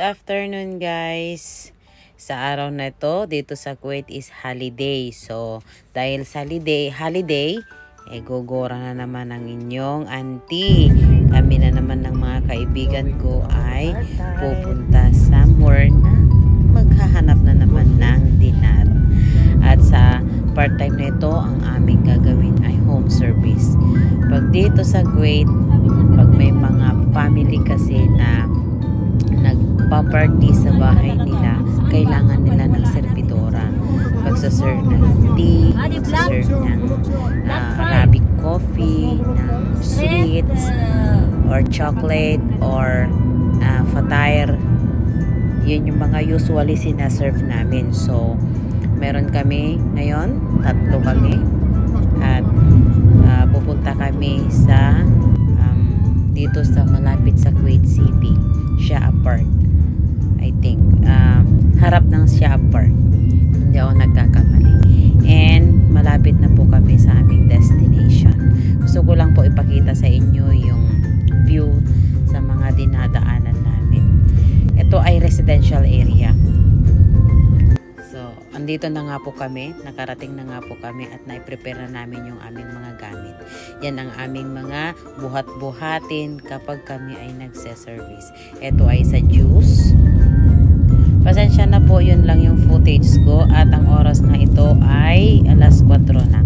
afternoon guys. Sa araw na ito, dito sa Kuwait is holiday. So, dahil sa holiday, gogora na naman ang inyong auntie. Kami na naman ng mga kaibigan ko ay pupunta somewhere na maghahanap na naman ng dinar. At sa part-time na ito, ang aming gagawin ay home service. Pag dito sa Kuwait, pag may mga family kasi na nagpa-party sa bahay nila, kailangan nila ng servidora. Pagsaserve ng tea, pagsaserve ng Arabic coffee, ng sweets, or chocolate, or fatair. Yun yung mga usually sinaserve namin. So, meron kami ngayon, 3 kami. At pupunta kami sa dito sa malapit sa Kuwait City, Shah Park. I think harap ng Shah Park, hindi ako nagkakamali. And malapit na po kami sa aming destination. Gusto ko lang po ipakita sa inyo yung view sa mga dinadaanan namin. Ito ay residential area. So, andito na nga po kami, nakarating na nga po kami at naiprepare na namin yung aming mga gamit. Yan ang aming mga buhat-buhatin kapag kami ay nagse-service. Ito ay sa juice. Pasensya na po, yun lang yung footage ko at ang oras na ito ay alas 4 na.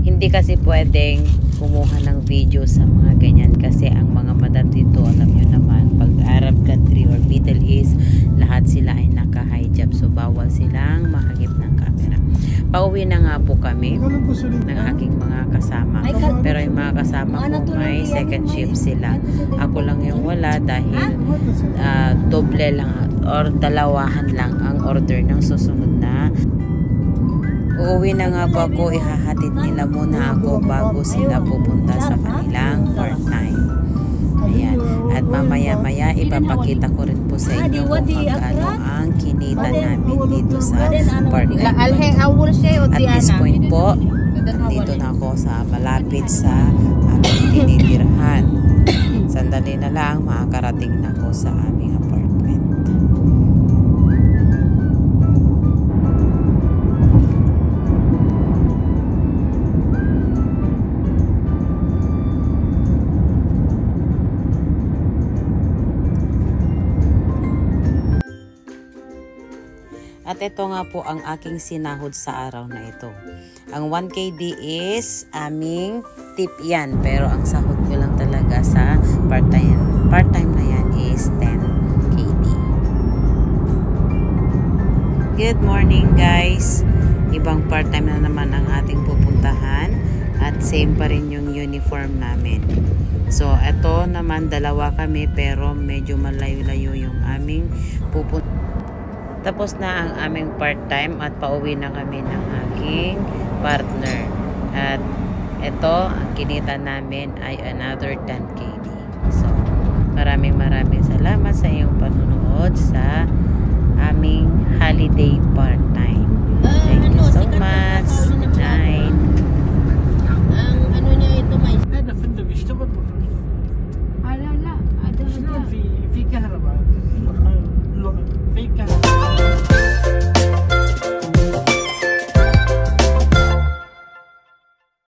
Hindi kasi pwedeng kumuha ng video sa mga ganyan kasi ang mga madam dito, alam nyo naman, pag Arab country or Middle East, lahat sila ay naka-hijab. So, bawal silang mahagip ng camera. Pauwi na nga po kami ng aking mga kasama. Pero yung mga kasama ko may second shift sila. Ako lang yung wala dahil doble lang or dalawahan lang ang order ng susunod na. Uuwi na nga po ako, ihahatid nila muna ako bago sila pupunta sa kanilang part-time. Ayan. At mamaya-maya ipapakita ko rin po sa inyo kung magkano ang kinita namin dito sa part-time. At this point po, nandito na ako sa malapit sa aming tinitirhan. Sandali na lang, makakarating na ako sa aming apartment. At ito nga po ang aking sinahod sa araw na ito. Ang 1KD is aming tip yan. Pero ang sahod ko lang talaga sa part-time na yan is 10KD. Good morning guys. Ibang part-time na naman ang ating pupuntahan. At same pa rin yung uniform namin. So ito naman 2 kami pero medyo malayo-layo yung aming pupuntahan. Tapos na ang aming part-time at pauwi na kami ng aking partner. At ito, ang kinita namin ay another 10KD. So, maraming salamat sa iyong panunood sa aming holiday part-time.